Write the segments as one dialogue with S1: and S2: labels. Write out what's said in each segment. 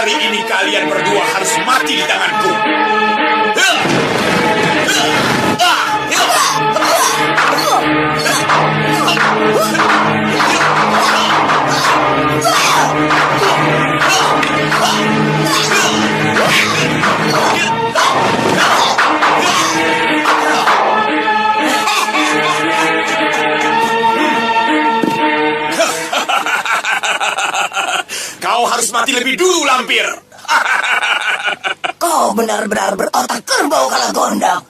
S1: Hari ini kalian berdua harus mati di tanganku. Kau harus mati lebih dulu, lampir.
S2: Kau benar-benar berotak kerbau Kalagondang.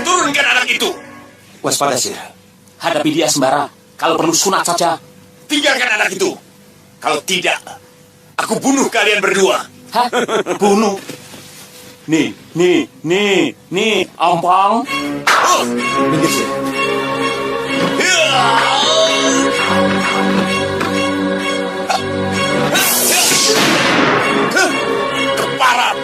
S1: Turunkan anak itu.
S3: Waspada, Sir. Hadapi dia sembara. Kalau perlu sunat saja.
S1: Tinggalkan anak itu. Kalau tidak, aku bunuh kalian berdua.
S3: Hah? Bunuh? Nih, Ampang.
S1: Minggir, Sir. Keparat.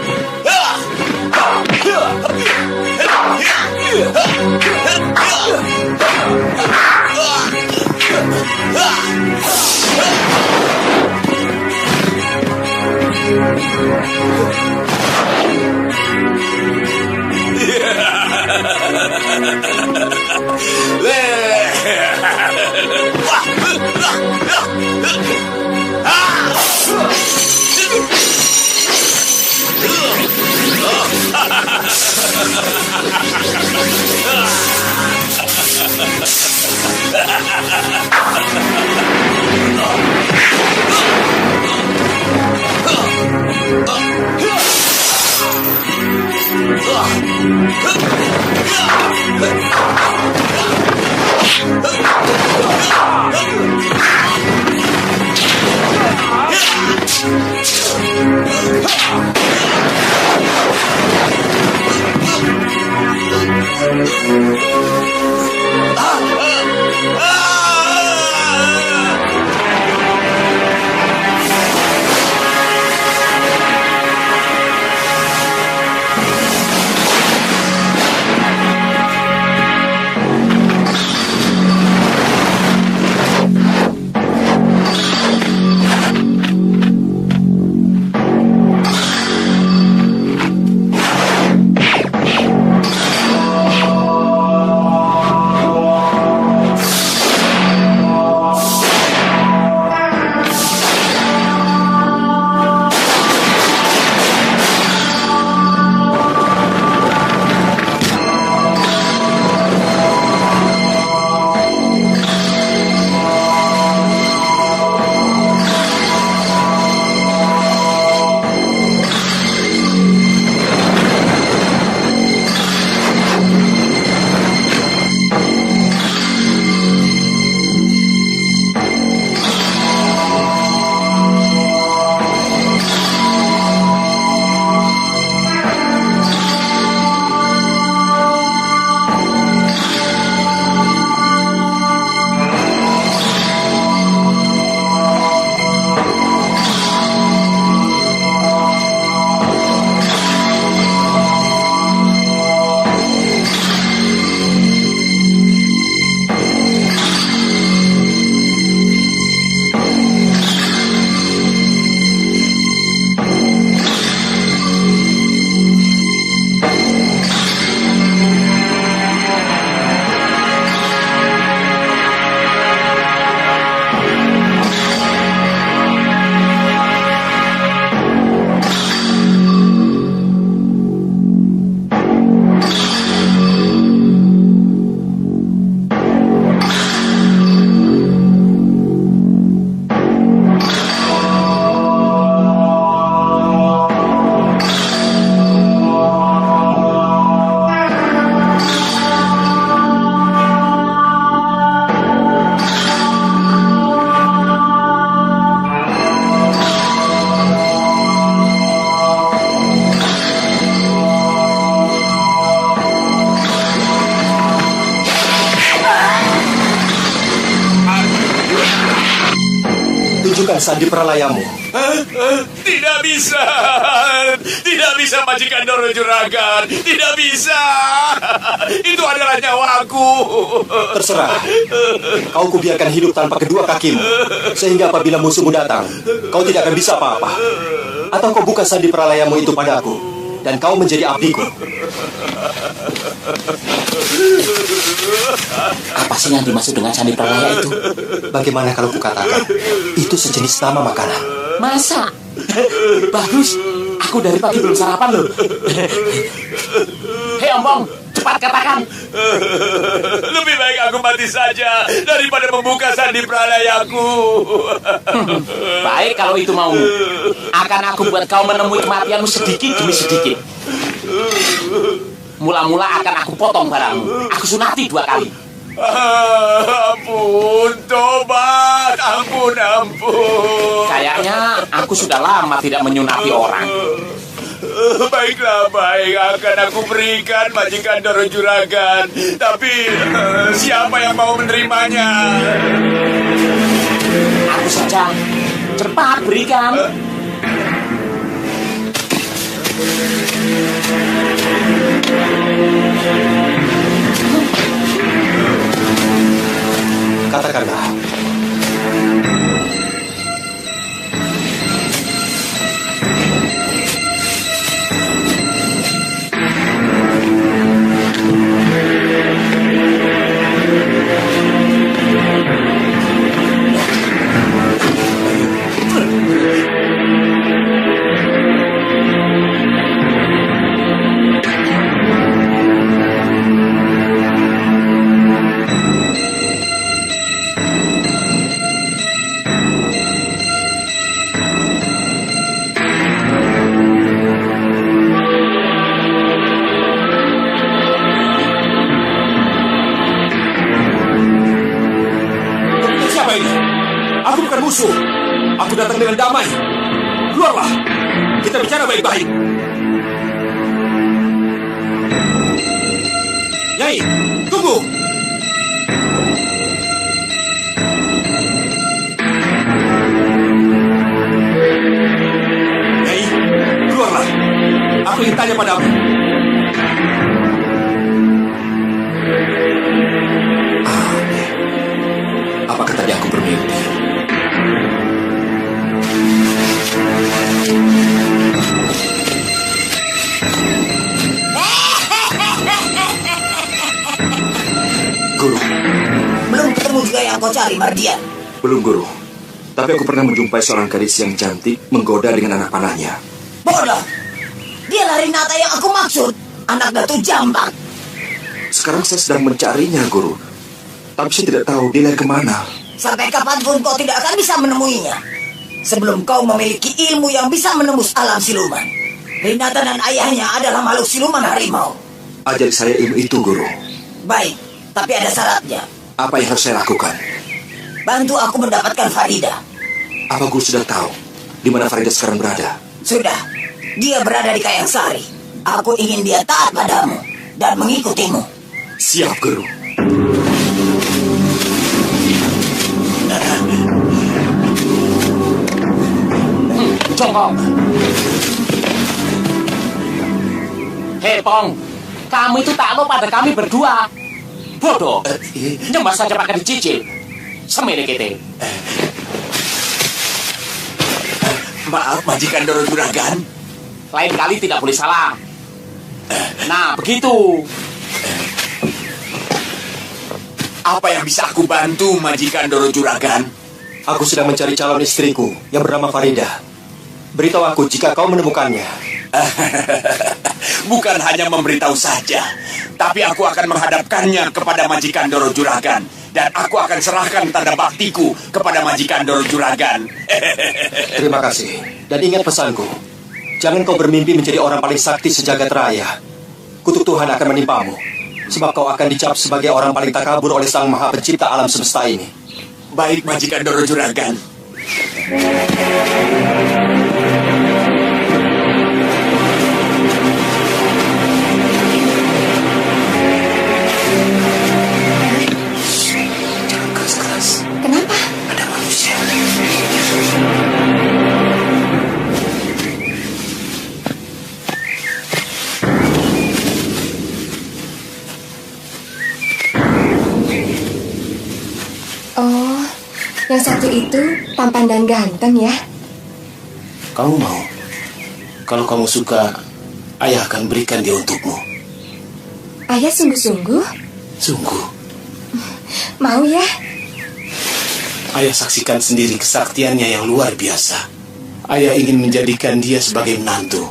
S4: menunjukkan sandi pralayamu.
S1: Tidak bisa. Tidak bisa Majikan Doro Juragan. Tidak bisa. Itu adalah nyawaku.
S4: Terserah. Kau kubiarkan hidup tanpa kedua kakimu, sehingga apabila musuhmu datang, kau tidak akan bisa apa-apa. Atau kau buka sandi pralayamu itu padaku, dan kau menjadi abdiku.
S3: Apa sih yang dimaksud dengan sandi pralaya itu?
S4: Bagaimana kalau kukatakan itu sejenis nama makanan?
S3: Masa? Bagus. Aku dari pagi belum sarapan loh. Hei Ompong, cepat katakan.
S1: Lebih baik aku mati saja daripada membuka sandi pralayaku.
S3: Baik kalau itu maumu. Akan aku buat kau menemui kematianmu sedikit demi sedikit. Mula-mula akan aku potong barangmu. Aku sunati 2 kali.
S1: Ampun, tobat. Ampun.
S3: Kayaknya aku sudah lama tidak menyunati orang.
S1: Baiklah, baik. Akan aku berikan Majikan Doro Juragan. Tapi siapa yang mau menerimanya?
S3: Aku saja. Cepat berikan.
S4: Katakanlah.
S1: Aku bukan musuh. Aku datang dengan damai. Keluarlah. Kita bicara baik-baik. Nyai, tunggu. Nyai, keluarlah. Aku ingin tanya padamu.
S4: Apakah tadi aku bermimpi?
S1: Guru.
S2: Belum ketemu juga yang kau cari, Mardian?
S1: Belum, Guru. Tapi aku pernah menjumpai seorang gadis yang cantik menggoda dengan anak panahnya.
S2: Bodoh. Dialah Rinata yang aku maksud. Anak Datu Jambak.
S1: Sekarang saya sedang mencarinya, Guru. Tapi saya tidak tahu dia lari kemana.
S2: Sampai kapanpun kau tidak akan bisa menemuinya. Sebelum kau memiliki ilmu yang bisa menembus alam siluman. Rinata dan ayahnya adalah makhluk siluman harimau.
S1: Ajari saya ilmu itu, Guru.
S2: Baik, tapi ada syaratnya.
S1: Apa yang harus saya lakukan?
S2: Bantu aku mendapatkan Farida.
S1: Apa Guru sudah tahu di mana Farida sekarang berada?
S2: Sudah, dia berada di Kayang Sari. Aku ingin dia taat padamu dan mengikutimu.
S1: Siap, Guru.
S3: Jongkok. Hei Pong, kamu itu takluk pada kami berdua. Bodoh. Nyembah saja pakai dicicil. Semene kita.
S1: Maaf, Majikan Doro Juragan.
S3: Lain kali tidak boleh salah. Nah, begitu.
S1: Apa yang bisa aku bantu, Majikan Doro Juragan?
S4: Aku sedang mencari calon istriku yang bernama Farida. Beritahu aku jika kau menemukannya.
S1: Bukan hanya memberitahu saja, tapi aku akan menghadapkannya kepada Majikan Doro Juragan. Dan aku akan serahkan tanda baktiku kepada Majikan Doro Juragan.
S4: Terima kasih. Dan ingat pesanku. Jangan kau bermimpi menjadi orang paling sakti sejagat raya. Kutuk Tuhan akan menimpamu. Sebab kau akan dicap sebagai orang paling takabur oleh Sang Maha Pencipta alam semesta ini.
S1: Baik, Majikan Doro Juragan.
S2: Kenapa?
S1: Ada manusia.
S5: itu tampan dan ganteng ya.
S3: Kamu mau? Kalau kamu suka, ayah akan berikan dia untukmu.
S5: Ayah sungguh-sungguh?
S3: Sungguh.
S5: Mau ya?
S3: Ayah saksikan sendiri kesaktiannya yang luar biasa. Ayah ingin menjadikan dia sebagai menantu.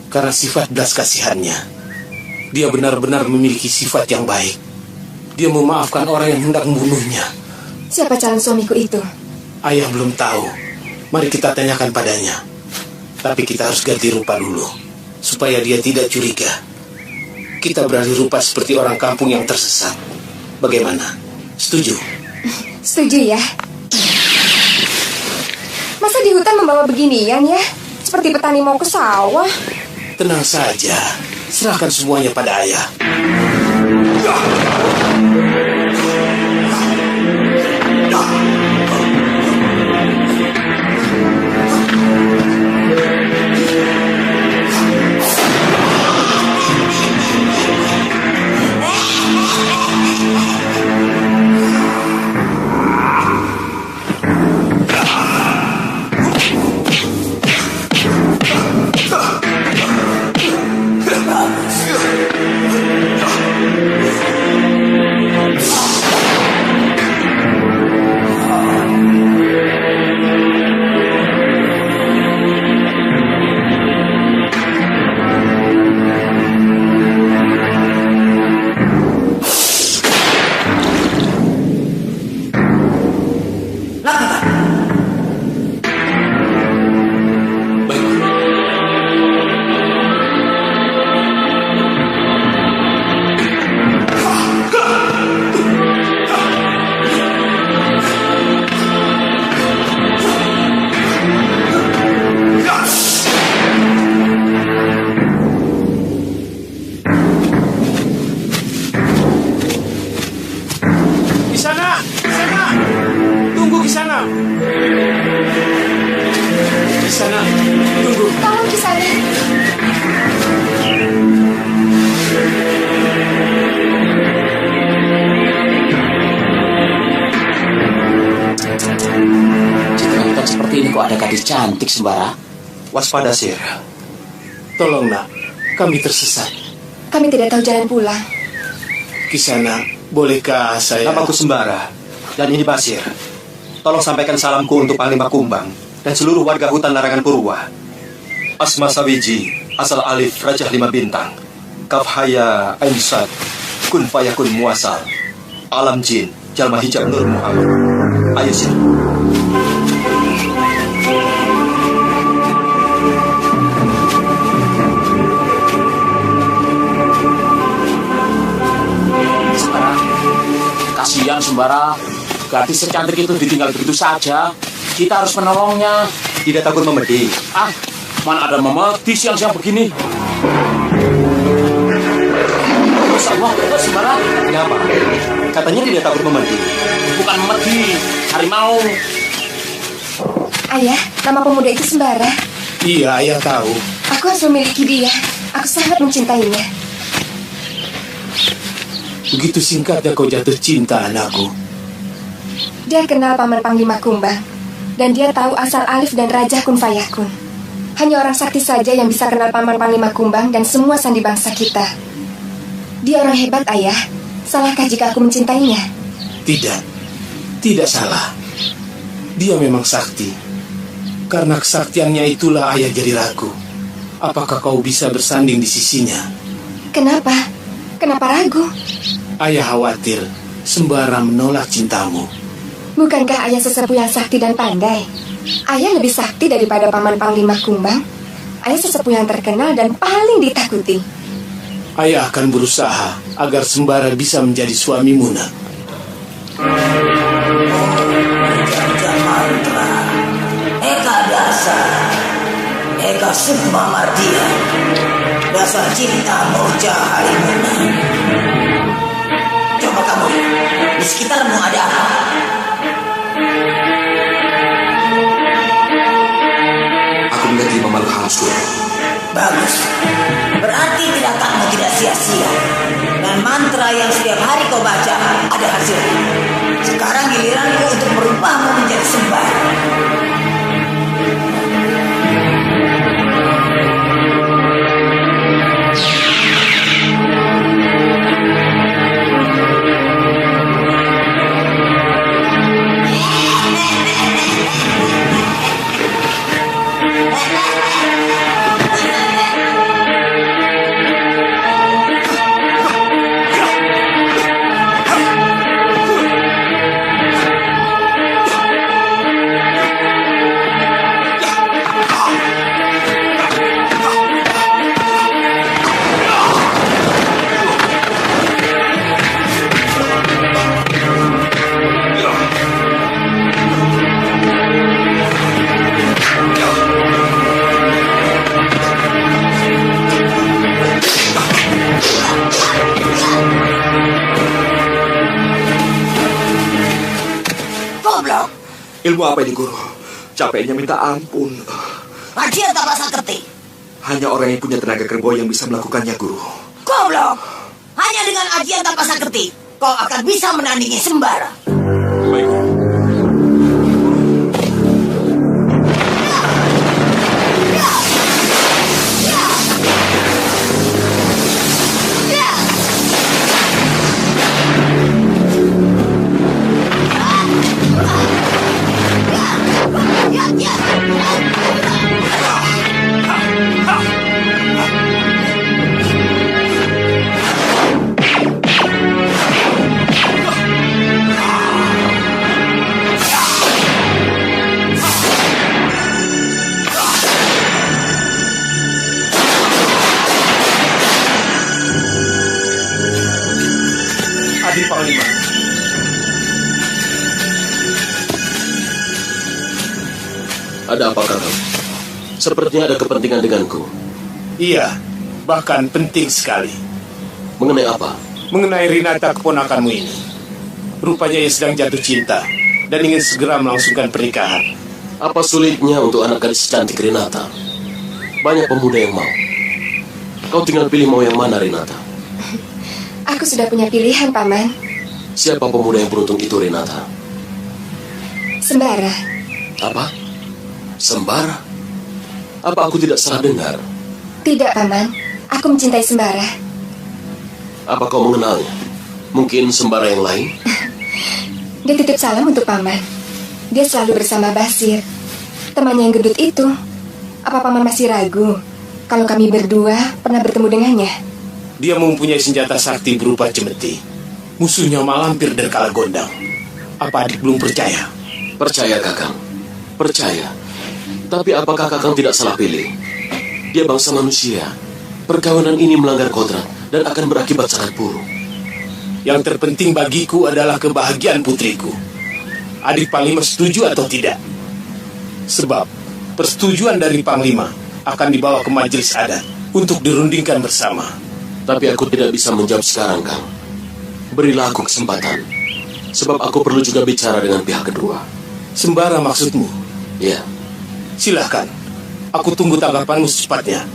S3: Karena sifat belas kasihannya. Dia benar-benar memiliki sifat yang baik. Dia memaafkan orang yang hendak membunuhnya.
S5: Siapa calon suamiku itu?
S3: Ayah belum tahu. Mari kita tanyakan padanya. Tapi kita harus ganti rupa dulu, supaya dia tidak curiga. Kita beralih rupa seperti orang kampung yang tersesat. Bagaimana? Setuju?
S5: Setuju ya. Masa di hutan membawa beginian ya? Seperti petani mau ke sawah.
S3: Tenang saja. Serahkan semuanya pada ayah. Cantik Sembara.
S4: Waspada Sir.
S3: Tolong nak, kami tersesat.
S5: Kami tidak tahu jalan pulang.
S3: Kisana, bolehkah saya...
S4: Namaku Sembara. Dan ini Basir. Tolong sampaikan salamku untuk Panglima Kumbang dan seluruh warga hutan larangan Purwa. Asma Sawiji, asal alif Rajah 5 bintang. Kaf haya ain sad, kun fayakun muasal. Alam jin, jalma hijab Nur Muhammad. Ayo Sir.
S3: Kasihan Sembara, gadis secantik itu ditinggal begitu saja. Kita harus menolongnya.
S4: Tidak takut memedih.
S3: Ah, mana ada memedih siang-siang begini. Allah, Sembara.
S4: Kenapa? Katanya tidak takut memedih.
S3: Bukan memedih, harimau.
S5: Ayah, nama pemuda itu Sembara.
S3: Iya, ayah tahu.
S5: Aku harus memiliki dia. Aku sangat mencintainya.
S3: Begitu singkatnya kau jatuh cinta, anakku.
S5: Dia kenal Paman Panglima Kumbang. Dan dia tahu asal alif dan Rajah Kun Fayakun. Hanya orang sakti saja yang bisa kenal Paman Panglima Kumbang dan semua sandi bangsa kita. Dia orang hebat, ayah. Salahkah jika aku mencintainya?
S3: Tidak. Tidak salah. Dia memang sakti. Karena kesaktiannya itulah ayah jadi ragu. Apakah kau bisa bersanding di sisinya?
S5: Kenapa? Kenapa ragu?
S3: Ayah khawatir Sembara menolak cintamu.
S5: Bukankah ayah sesepuh yang sakti dan pandai? Ayah lebih sakti daripada Paman Panglima Kumbang. Ayah sesepuh yang terkenal dan paling ditakuti.
S3: Ayah akan berusaha agar Sembara bisa menjadi suamimu, nak.
S2: Jaga mantra, Eka dasar, Eka Sukma Mardia, dasar cinta Moja Harimuna. Coba kamu, di sekitarmu ada apa?
S1: Aku menerima makhluk halus.
S2: Bagus. Berarti tindakanmu tidak sia-sia. Dan mantra yang setiap hari kau baca ada hasilnya. Sekarang giliranku untuk merubahmu menjadi sembara.
S6: Ilmu apa ini, Guru? Capeknya minta ampun.
S2: Ajian Tapa Sakti.
S6: Hanya orang yang punya tenaga kerbau yang bisa melakukannya, Guru.
S2: Goblok. Hanya dengan ajian Tapa Sakti kau akan bisa menandingi sembara.
S6: Baik, Guru.
S3: Adik Panglima.
S7: Ada apa, Kakang? Sepertinya ada kepentingan denganku.
S3: Iya, bahkan penting sekali.
S7: Mengenai apa?
S3: Mengenai Rinata keponakanmu ini. Rupanya ia sedang jatuh cinta dan ingin segera melangsungkan pernikahan.
S7: Apa sulitnya untuk anak gadis secantik Rinata? Banyak pemuda yang mau. Kau tinggal pilih mau yang mana, Rinata.
S5: Aku sudah punya pilihan, Paman.
S7: Siapa pemuda yang beruntung itu, Rinata?
S5: Sembara.
S7: Apa? Sembara? Apa aku tidak salah dengar?
S5: Tidak, Paman. Aku mencintai Sembara.
S7: Apa kau mengenalnya? Mungkin Sembara yang lain?
S5: Dia titip salam untuk Paman. Dia selalu bersama Basir, temannya yang gendut itu. Apa Paman masih ragu kalau kami berdua pernah bertemu dengannya?
S3: Dia mempunyai senjata sakti berupa cemeti. Musuhnya malampir dan kalagondang. Apa adik belum percaya?
S7: Percaya, Kakang. Percaya. Tapi apakah Kakang tidak salah pilih? Dia bangsa manusia. Perkawinan ini melanggar kodrat dan akan berakibat sangat buruk.
S3: Yang terpenting bagiku adalah kebahagiaan putriku. Adik Panglima setuju atau tidak? Sebab persetujuan dari Panglima akan dibawa ke majelis adat untuk dirundingkan bersama.
S7: Tapi aku tidak bisa menjawab sekarang, Kang. Berilah aku kesempatan. Sebab aku perlu juga bicara dengan pihak kedua.
S3: Sembara maksudmu?
S7: Ya.
S3: Silahkan. Aku tunggu tanggapanmu secepatnya.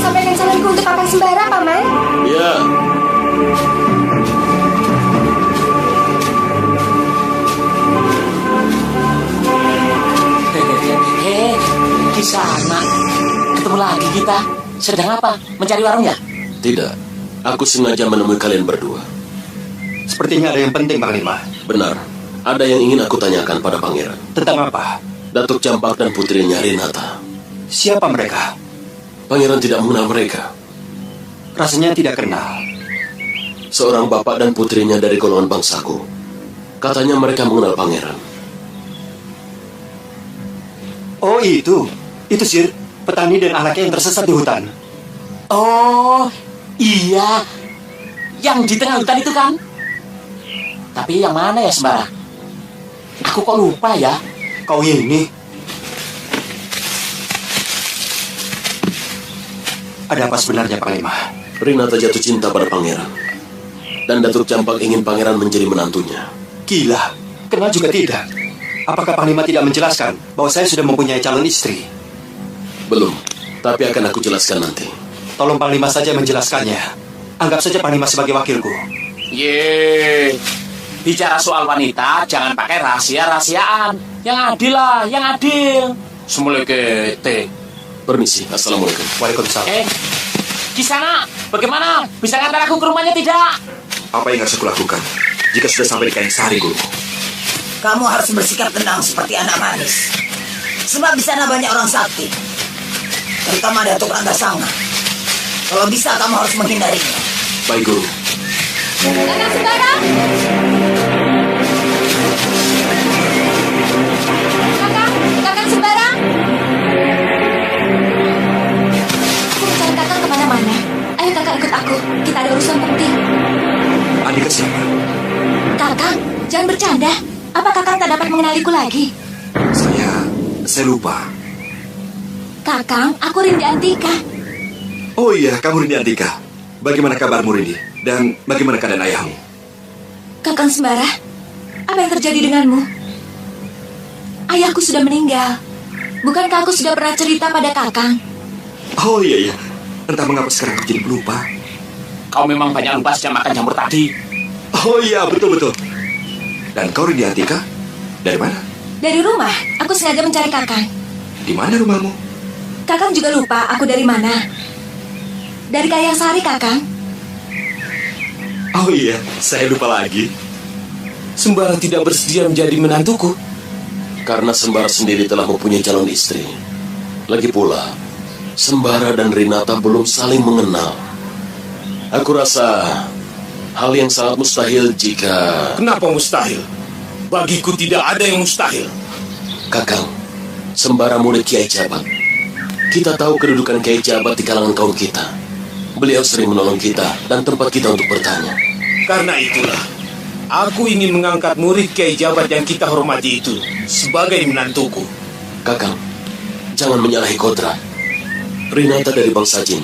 S5: Sampaikan salamku untuk Paman Sembara, Paman.
S7: Ya.
S8: Kisana, ketemu lagi kita. Sedang apa? Mencari warungnya?
S7: Tidak. Aku sengaja menemui kalian berdua.
S4: Sepertinya ada yang penting, Panglima.
S7: Benar. Ada yang ingin aku tanyakan pada pangeran.
S4: Tentang apa?
S7: Datuk Campak dan putrinya Rinata.
S4: Siapa mereka?
S7: Pangeran tidak mengenal mereka.
S4: Rasanya tidak kenal.
S7: Seorang bapak dan putrinya dari golongan bangsaku. Katanya mereka mengenal pangeran.
S4: Oh, itu Sir, petani dan anaknya yang tersesat di hutan.
S8: Oh, iya. Yang di tengah hutan itu kan? Tapi yang mana ya, Sembara? Aku kok lupa ya.
S4: Kau ini. Ada apa sebenarnya, Panglima?
S7: Rinata jatuh cinta pada pangeran. Dan Datuk Campak ingin pangeran menjadi menantunya.
S4: Gila, kenal juga tidak. Apakah Panglima tidak menjelaskan bahwa saya sudah mempunyai calon istri?
S7: Belum, tapi akan aku jelaskan nanti.
S4: Tolong Panglima saja menjelaskannya. Anggap saja Panglima sebagai wakilku.
S8: Ye, bicara soal wanita jangan pakai rahasia-rahasiaan. Yang adil lah, yang adil. Semula kete.
S7: Permisi, assalamualaikum.
S4: Waalaikumsalam.
S8: Kisana, bagaimana? Bisa ngantar aku ke rumahnya tidak?
S6: Apa yang harus aku lakukan jika sudah sampai di Kayang-Sari, Guru?
S2: Kamu harus bersikap tenang seperti anak manis. Sebab di sana banyak orang sakti. Terutama Datuk Ranggasanga. Kalau bisa kamu harus menghindarinya.
S6: Baik, Guru.
S5: Kakang Sembara! Kakang Sembara! Aku mencari kakang kemana-mana. Ayo kakak ikut aku. Kita ada urusan penting.
S6: Andika siapa?
S5: Kakang, jangan bercanda. Apa kakang tak dapat mengenaliku lagi?
S6: Saya lupa.
S5: Kakang, aku Rindi Antika.
S6: Oh iya, kamu Rindi Antika. Bagaimana kabarmu, Rindi? Dan bagaimana keadaan ayahmu?
S5: Kakang Sembara, apa yang terjadi denganmu? Ayahku sudah meninggal. Bukankah aku sudah pernah cerita pada kakang?
S6: Oh iya. Entah mengapa sekarang aku jadi pelupa.
S8: Kau memang banyak lupa sejak makan jamur tadi.
S6: Oh iya, betul. Dan kau Rindi Antika? Dari mana?
S5: Dari rumah, aku sengaja mencari kakang.
S6: Di mana rumahmu?
S5: Kakang juga lupa aku dari mana? Dari Kayang-Sari, kakang.
S6: Oh iya, saya lupa lagi.
S3: Sembara tidak bersedia menjadi menantuku.
S7: Karena Sembara sendiri telah mempunyai calon istri. Lagi pula, Sembara dan Rinata belum saling mengenal. Aku rasa hal yang sangat mustahil jika...
S3: Kenapa mustahil? Bagiku tidak ada yang mustahil.
S7: Kakang, Sembara murid Kiai Jabat. Kita tahu kedudukan Kiai Jabat di kalangan kaum kita. Beliau sering menolong kita dan tempat kita untuk bertanya.
S3: Karena itulah, aku ingin mengangkat murid Kiai Jabat yang kita hormati itu sebagai menantuku.
S7: Kakang, jangan menyalahi kodrat. Rinata dari bangsa jin,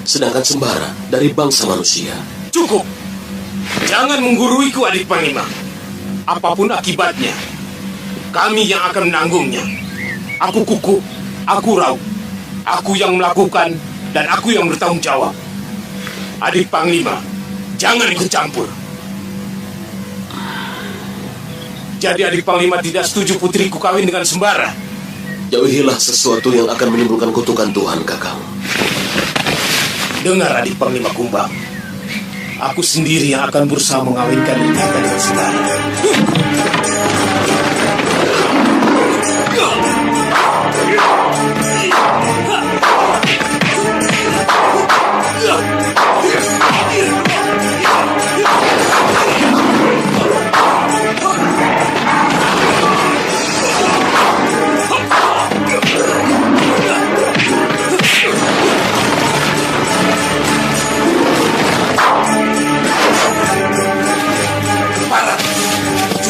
S7: sedangkan Sembara dari bangsa manusia.
S3: Cukup. Jangan mengguruiku, adik Panglima. Apapun akibatnya, kami yang akan menanggungnya. Aku kuku, aku rauh. Aku yang melakukan dan aku yang bertanggung jawab. Adik Panglima, jangan ikut campur. Jadi adik Panglima tidak setuju putriku kawin dengan Sembara?
S7: Jauhilah sesuatu yang akan menimbulkan kutukan Tuhan, Kakang.
S3: Dengar adik Panglima Kumbang. Aku sendiri yang akan berusaha mengawinkan Rinata dengan Sembara.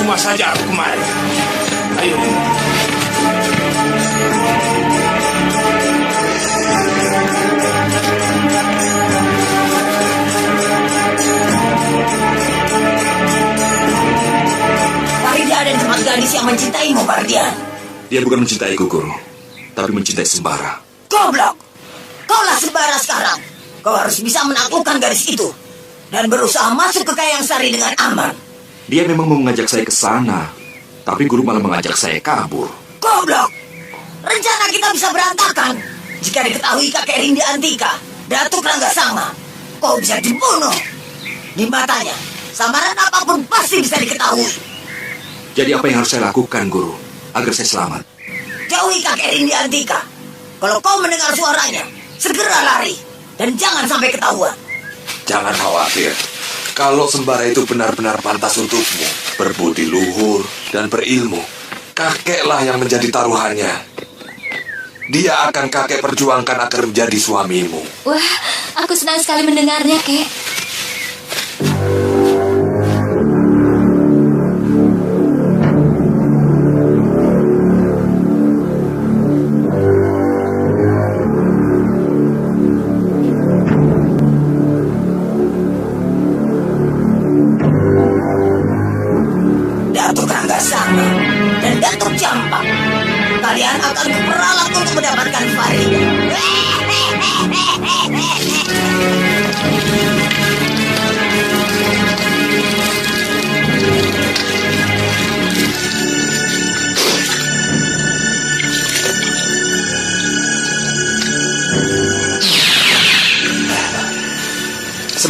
S3: Cuma saja aku kemarin. Ayo.
S2: Farida dan teman gadis yang mencintaimu, Pardian.
S6: Dia bukan mencintaiku, Guru, tapi mencintai Sembara.
S2: Goblok! Kaulah Sembara sekarang. Kau harus bisa menaklukkan gadis itu dan berusaha masuk ke Kayang-Sari dengan aman.
S6: Dia memang mau mengajak saya ke sana, tapi Guru malah mengajak saya kabur.
S2: Goblok! Rencana kita bisa berantakan jika diketahui kakek Rindi Antika, Datuk Ranggasanga. Kau bisa dibunuh. Di matanya, samaran apapun pasti bisa diketahui.
S6: Jadi apa yang harus saya lakukan, Guru, agar saya selamat?
S2: Jauhi kakek Rindi Antika. Kalau kau mendengar suaranya, segera lari dan jangan sampai ketahuan.
S9: Jangan khawatir. Kalau Sembara itu benar-benar pantas untukmu, berbudi luhur dan berilmu, kakeklah yang menjadi taruhannya. Dia akan kakek perjuangkan agar menjadi suamimu.
S5: Wah, aku senang sekali mendengarnya, Kek.
S2: Datuk Ranggasanga dan Datuk Campak, kalian akan kuperalat untuk mendapatkan Farida.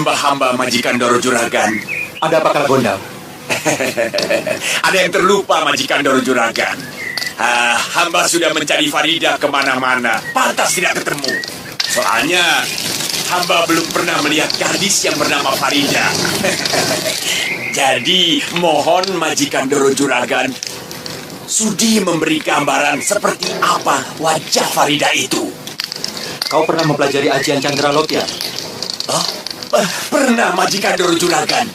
S1: sembah hamba Majikan Doro Juragan.
S4: Ada apa Kalagondang?
S1: Ada yang terlupa Majikan Doro Juragan. Hamba sudah mencari Farida kemana-mana, pantas tidak ketemu. Soalnya hamba belum pernah melihat gadis yang bernama Farida. Jadi mohon Majikan Doro Juragan sudi memberi gambaran seperti apa wajah Farida itu.
S4: Kau pernah mempelajari ajian Candra Lotian?
S1: Oh, pernah Majikan Doro Juragan.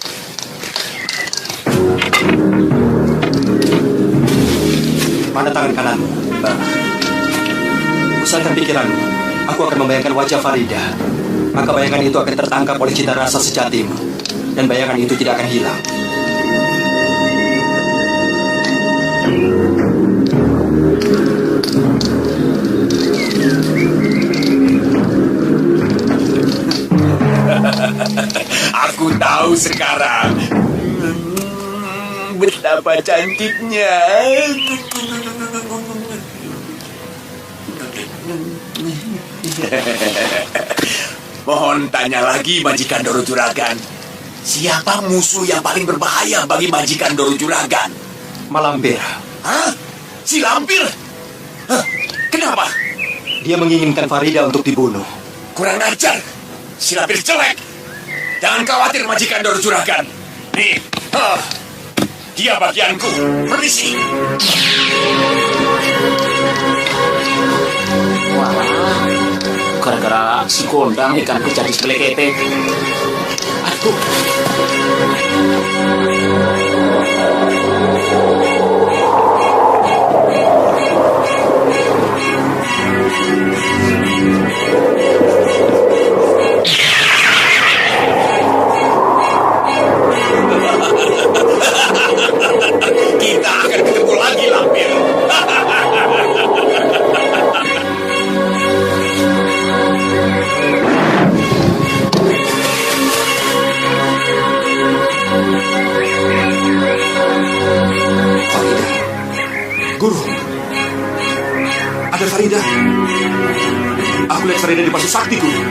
S4: Mana tangan kananmu? Pusatkan pikiranmu. Aku akan membayangkan wajah Farida. Maka bayangan itu akan tertangkap oleh cita rasa sejatimu. Dan bayangan itu tidak akan hilang.
S1: Aku tahu sekarang betapa cantiknya. Mohon tanya lagi Majikan Doro Juragan. Siapa musuh yang paling berbahaya bagi Majikan Doro Juragan?
S4: Malampir.
S1: Hah? Si Lampir? Hah? Kenapa?
S4: Dia menginginkan Farida untuk dibunuh.
S1: Kurang ajar. Si Lampir jelek. Jangan khawatir Majikan Doro Juragan. Nih, dia bagianku. Permisi.
S8: Wah, gara-gara si Gondang ikanku jadi sebelekete. Aduh.
S1: Kita akan ketemu lagi, Lampir.
S6: Farida. Guru. Ada Farida. Aku lihat Farida di Pasu Sakti, Guru.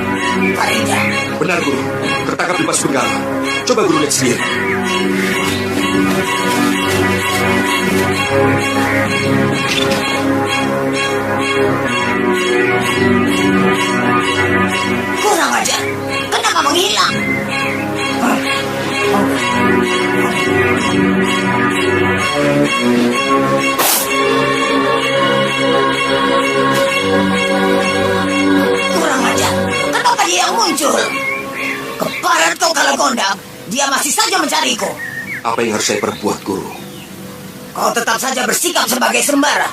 S2: Farida.
S6: Benar, Guru. Tertangkap di Pasu Benggala. Coba Guru lihat sendiri.
S2: Kurang ajar. Kenapa menghilang? Kurang ajar. Kenapa dia yang muncul? Keparat kau Kalagondang. Dia masih saja mencariku.
S6: Apa yang harus saya perbuat, Guru?
S2: Kau tetap saja bersikap sebagai sembara.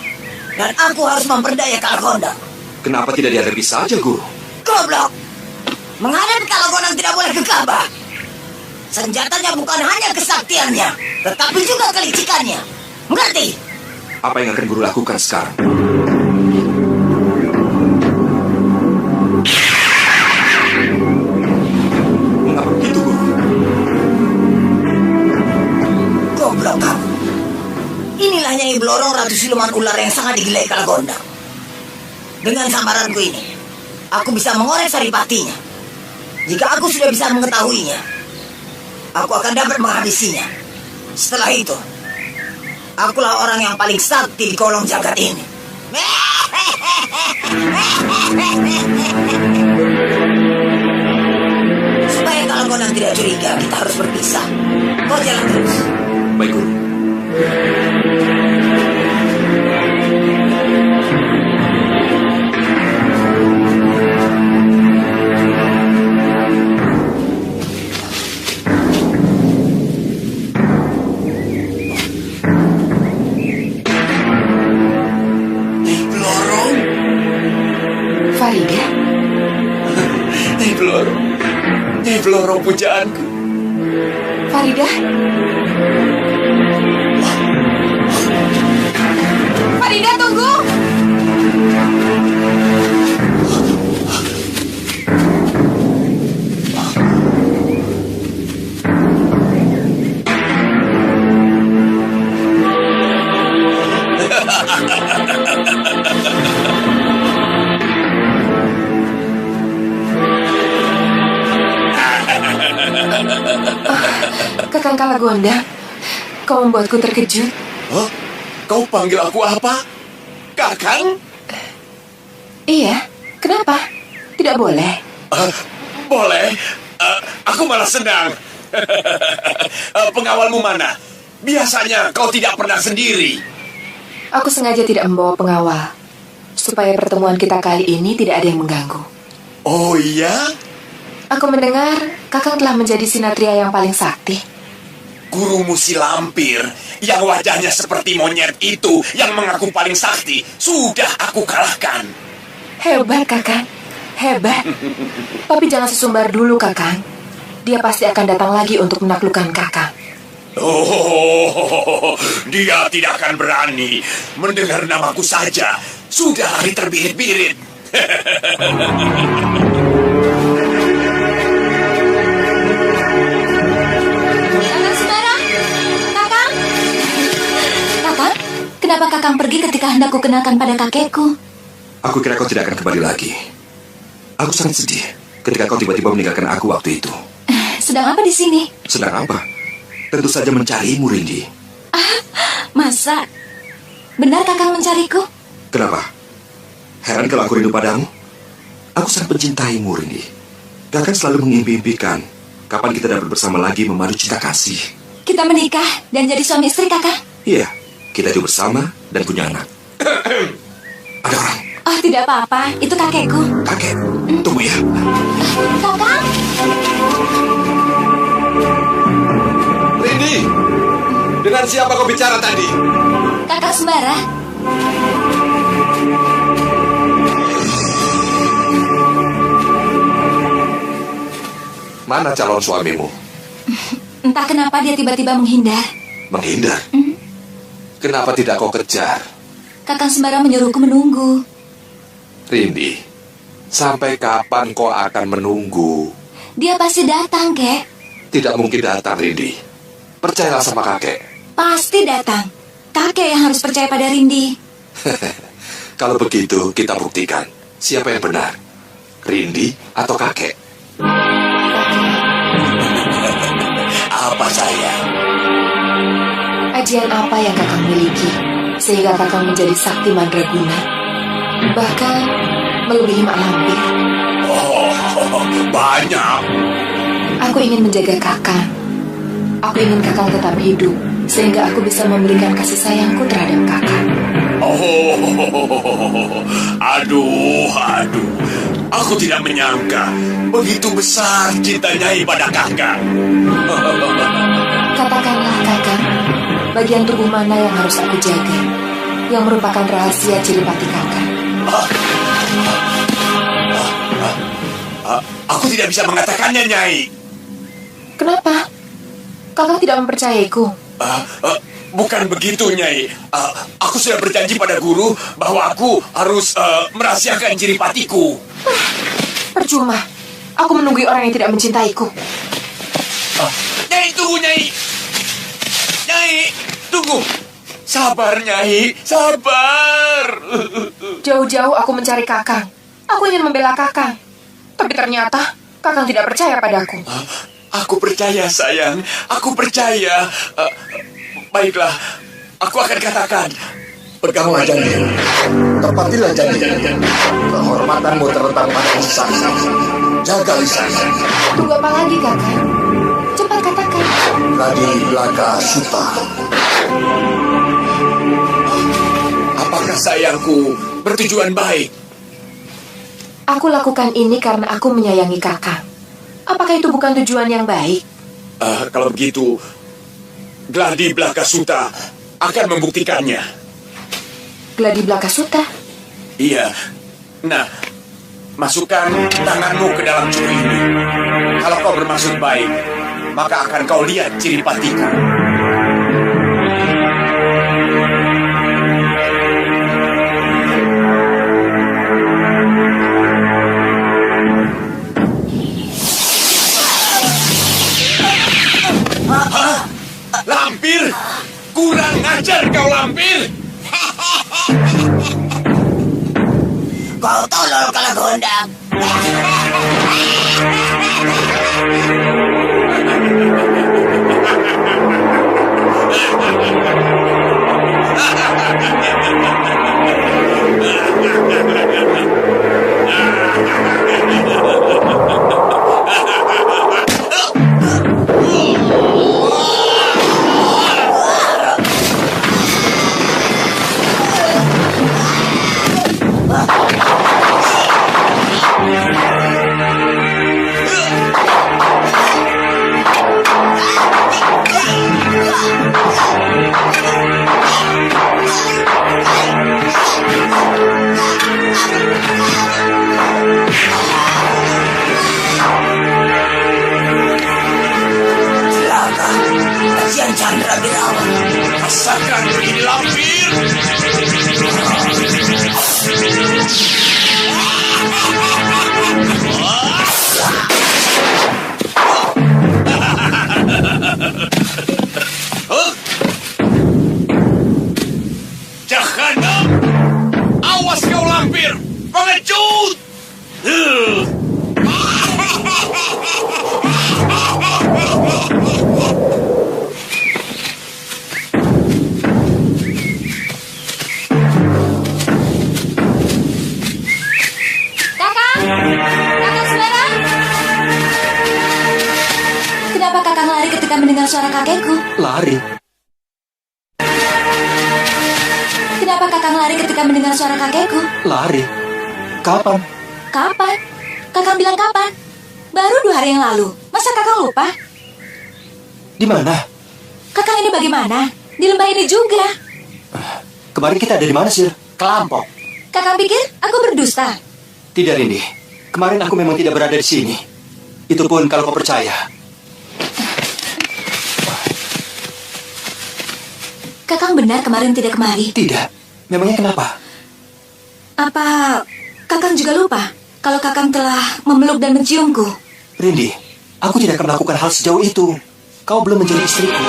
S2: Dan aku harus memperdaya Kalagondang.
S6: Kenapa tidak dihadapi saja, Guru?
S2: Goblok. Menghadapi Kalagondang tidak boleh gegabah. Senjatanya bukan hanya kesaktiannya, tetapi juga kelicikannya. Mengerti?
S6: Apa yang akan Guru lakukan sekarang? Mengapa begitu, Guru?
S2: Goblok kamu. Inilah Nyai Blorong, Ratu Siluman Ular yang sangat digilai Kalagondang. Dengan sambaranku ini, aku bisa mengorek saripatinya. Jika aku sudah bisa mengetahuinya, aku akan dapat menghabisinya. Setelah itu, akulah orang yang paling sakti di kolong jagat ini. Supaya Kalagondang tidak curiga, kita harus berpisah. Kau jalan terus.
S6: Baik, Guru.
S5: Farida?
S1: Nyai Blorong pujaanku.
S5: Farida? Farida, tunggu! Kakang Kalagondang, kau membuatku terkejut.
S1: Hah? Kau panggil aku apa? Kakang?
S5: Iya, kenapa? Tidak boleh.
S1: Boleh. Aku malah senang. Pengawalmu mana? Biasanya kau tidak pernah sendiri.
S5: Aku sengaja tidak membawa pengawal, supaya pertemuan kita kali ini tidak ada yang mengganggu.
S1: Oh iya?
S5: Aku mendengar Kakang telah menjadi sinatria yang paling sakti.
S1: Gurumu si lampir, yang wajahnya seperti monyet itu, yang mengaku paling sakti, sudah aku kalahkan.
S5: Hebat, Kakang. Hebat. Tapi jangan sesumbar dulu, Kakang. Dia pasti akan datang lagi untuk menaklukkan Kakang.
S1: Oh, dia tidak akan berani. Mendengar namaku saja, sudah lari terbirit-birit.
S10: Kakang Sembara, Kakang. Kakang, kenapa Kakang pergi ketika hendak kukenalkan pada kakekku?
S6: Aku kira kau tidak akan kembali lagi. Aku sangat sedih ketika kau tiba-tiba meninggalkan aku waktu itu.
S10: Sedang apa di sini?
S6: Sedang apa? Tentu saja mencarimu, Rindi.
S10: Masa? Benar Kakang mencariku?
S6: Kenapa? Heran kalau aku rindu padamu? Aku sangat mencintaimu, Rindi. Kakang selalu mengimpi-impikan kapan kita dapat bersama lagi memadu cinta kasih.
S10: Kita menikah dan jadi suami istri, Kakang?
S6: Iya, kita hidup bersama dan punya anak. Ada orang.
S10: Oh, tidak apa-apa. Itu kakekku.
S6: Kakek, tunggu ya.
S10: Kakang?
S9: Rindi, dengan siapa kau bicara tadi?
S10: Kakang Sembara.
S9: Mana calon suamimu?
S10: Entah kenapa dia tiba-tiba menghindar.
S9: Menghindar? Kenapa tidak kau kejar?
S10: Kakang Sembara menyuruhku menunggu.
S9: Rindi, sampai kapan kau akan menunggu?
S10: Dia pasti datang, Kek.
S9: Tidak mungkin datang, Rindi. Percayalah sama kakek.
S10: Pasti datang. Kakek yang harus percaya pada Rindi.
S9: Kalau begitu, kita buktikan siapa yang benar, Rindi atau kakek.
S1: Apa sayang?
S5: Ajian apa yang Kakang miliki sehingga Kakang menjadi sakti mandraguna, bahkan melebihi Mak Lampir?
S1: Oh, banyak.
S5: Aku ingin menjaga Kakang. Aku ingin Kakang tetap hidup sehingga aku bisa memberikan kasih sayangku terhadap Kakang.
S1: Oh, aduh. Aku tidak menyangka begitu besar cinta Nyai pada Kakang.
S5: Katakanlah, Kakang, bagian tubuh mana yang harus aku jaga, yang merupakan rahasia Ciripati Kakang?
S1: Aku tidak bisa mengatakannya, Nyai.
S5: Kenapa? Kakang tidak mempercayaiku?
S1: Bukan begitu, Nyai. Aku sudah berjanji pada guru bahwa aku harus merahasiakan Ciripatiku.
S5: Percuma. Aku menunggui orang yang tidak mencintaiku.
S1: Nyai, tunggu, Nyai. Nyai, tunggu. Sabar, Nyai. Sabar.
S5: Jauh-jauh aku mencari Kakang. Aku ingin membela Kakang. Tapi ternyata Kakang tidak percaya padaku.
S1: Aku percaya, sayang. Aku percaya. Baiklah, aku akan katakan.
S11: Peganglah janji. Tepatilah janji. Kehormatanmu terletak pada lisan. Jaga lisan.
S5: Tunggu apa lagi, Kakang? Cepat katakan.
S11: Gladi Blaka Suta.
S1: Apakah sayangku bertujuan baik?
S5: Aku lakukan ini karena aku menyayangi Kakang. Apakah itu bukan tujuan yang baik?
S1: Kalau begitu, Gladi Blaka Suta akan membuktikannya.
S5: Gladi Blaka Suta?
S1: Iya. Nah, masukkan tanganmu ke dalam curi ini. Kalau kau bermaksud baik, maka akan kau lihat Ciripatiku. Lampir! Kurang ajar kau, Lampir!
S2: Kau tolol Kalagondang.
S1: lampir, pengecut!
S10: Kakang Sembara. Kenapa kakang lari ketika mendengar suara kakekku?
S4: Lari?
S10: Kenapa kakang lari ketika mendengar suara kakekku?
S4: Lari? Kapan?
S10: Kapan? Kakang bilang kapan? Baru 2 hari yang lalu. Masa kakang lupa?
S4: Di mana?
S10: Kakang ini bagaimana? Di lembah ini juga.
S4: Kemarin kita ada di mana, Sir?
S8: Kelampok.
S10: Kakang pikir aku berdusta?
S4: Tidak, Rindi. Kemarin aku memang tidak berada di sini. Itu pun kalau kau percaya.
S10: Kakang benar kemarin tidak kemari?
S4: Tidak. Memangnya kenapa?
S10: Apa kakang juga lupa kalau kakang telah memeluk dan menciumku?
S4: Rindi, aku tidak akan melakukan hal sejauh itu. Kau belum menjadi istriku.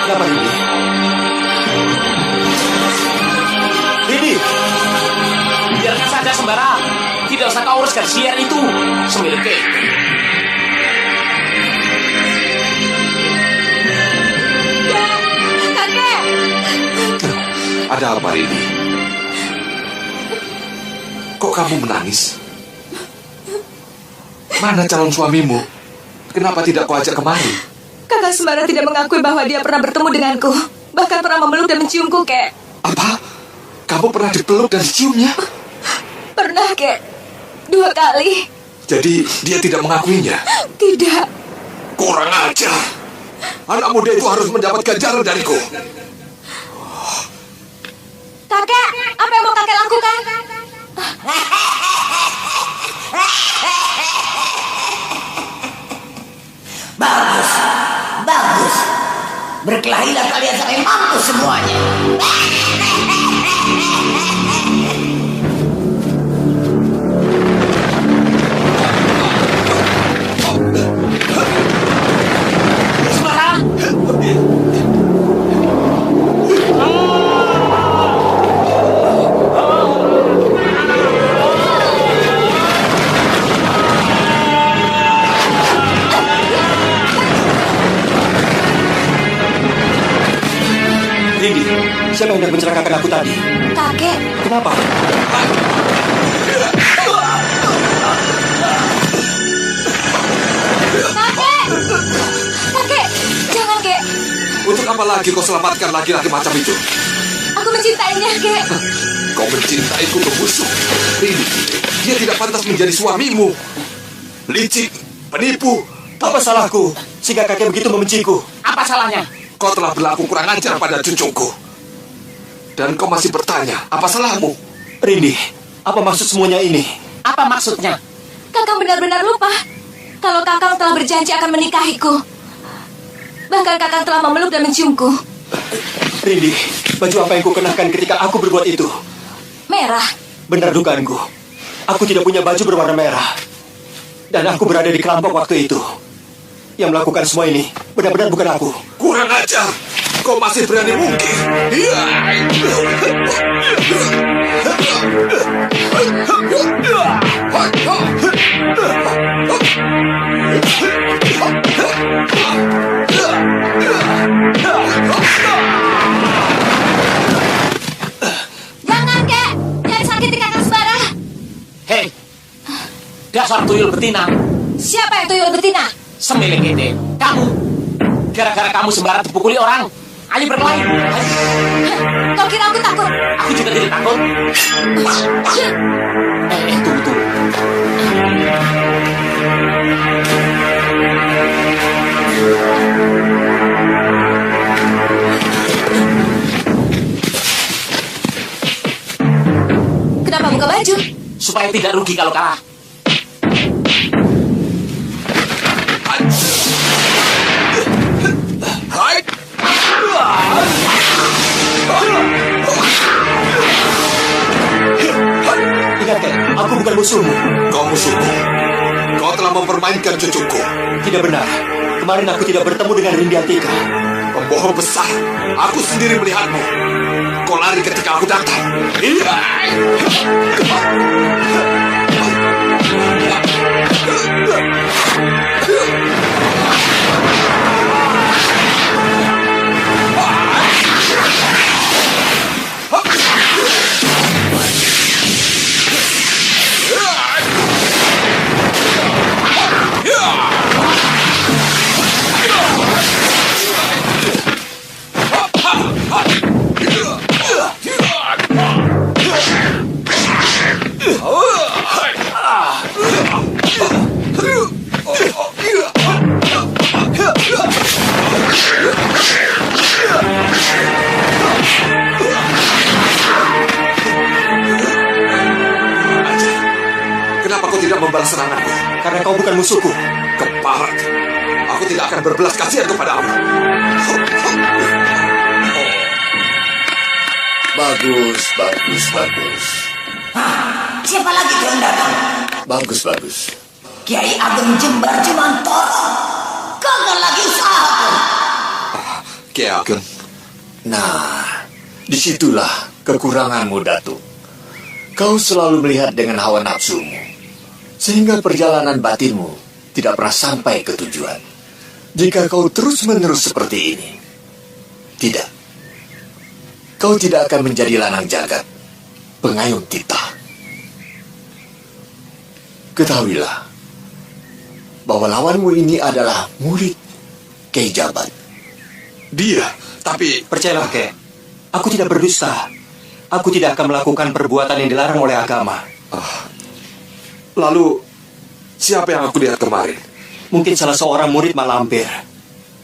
S4: Kenapa, Rindi? Rindi!
S8: Biarkan saja Sembara. Tidak usah kau uruskan siar itu. Semiliki.
S10: Kakek!
S9: Ada apa, Rini? Kok kamu menangis? Mana calon suamimu? Kenapa tidak kau ajak kemari?
S5: Kakang Sembara tidak mengakui bahwa dia pernah bertemu denganku. Bahkan pernah memeluk dan menciumku, Kek.
S9: Apa? Kamu pernah dipeluk dan diciumnya?
S5: Pernah, Kek. 2 kali.
S9: Jadi dia tidak mengakuinya?
S5: Tidak.
S9: Kurang ajar. Anak muda itu harus mendapat ganjaran dariku.
S10: Kakek, apa yang mau kakek lakukan?
S2: Bagus, bagus. Berkelahilah kalian sampai mampus semuanya.
S4: Rindi, siapa yang hendak mencelakakan aku tadi?
S10: Kakek.
S4: Kenapa?
S10: Kakek! Kakek, jangan, Kek.
S9: Untuk apa lagi kau selamatkan laki-laki macam itu?
S10: Aku mencintainya, Kek.
S9: Kau mencintaiku pembusuk. Rini, dia tidak pantas menjadi suamimu. Licik, penipu.
S4: Apa salahku sehingga kakek begitu membenciku?
S8: Apa salahnya?
S9: Kau telah berlaku kurang ajar pada cucuku. Dan kau masih bertanya, apa salahmu?
S4: Rindi, apa maksud semuanya ini?
S8: Apa maksudnya?
S10: Kakang benar-benar lupa kalau kakang telah berjanji akan menikahiku. Bahkan kakang telah memeluk dan menciumku.
S4: Rindi, baju apa yang kukenakan ketika aku berbuat itu?
S10: Merah.
S4: Benar dugaanku. Aku tidak punya baju berwarna merah. Dan aku berada di kelampok waktu itu. Yang melakukan semua ini benar-benar bukan aku.
S9: Kurang ajar. Kau masih berani mungkir.
S10: Jangan, Kek. Jangan sakiti kakang Sembara.
S8: Hei, dasar tuyul betina.
S10: Siapa yang tuyul betina?
S8: Semilik ini, kamu. Gara-gara kamu Sembara dipukuli orang. Ayo berkelahi.
S10: Kau kira aku takut?
S8: Aku juga tidak takut. Tunggu.
S10: Kenapa buka baju?
S8: Supaya tidak rugi kalau kalah.
S4: Ingat, Kek, aku bukan musuhmu.
S9: Kau musuhku. Kau telah mempermainkan cucuku.
S4: Tidak benar. Kemarin aku tidak bertemu dengan Rindi Antika.
S9: Pembohong besar. Aku sendiri melihatmu. Kau lari ketika aku datang. Iya. Kenapa kau tidak membalas seranganku?
S4: Karena kau bukan musuhku.
S9: Keparat. Aku tidak akan berbelas kasihan kepadamu.
S11: Bagus, bagus, bagus.
S2: Siapa lagi yang datang?
S11: Bagus, bagus.
S2: Kiai Ageng Jembar Jemantoro. Gagal lagi usahaku.
S9: Kiai Ageng.
S11: Nah, disitulah kekuranganmu, Datuk. Kau selalu melihat dengan hawa nafsumu, sehingga perjalanan batinmu tidak pernah sampai ke tujuan. Jika kau terus-menerus seperti ini, kau tidak akan menjadi lanang jagat, pengayom titah. Ketahuilah bahwa lawanmu ini adalah murid Kyai Jabat.
S9: Dia, tapi...
S4: Percayalah, Kek. Aku tidak berdusta. Aku tidak akan melakukan perbuatan yang dilarang oleh agama.
S9: Lalu, siapa yang aku lihat kemarin?
S4: Mungkin salah seorang murid malampir.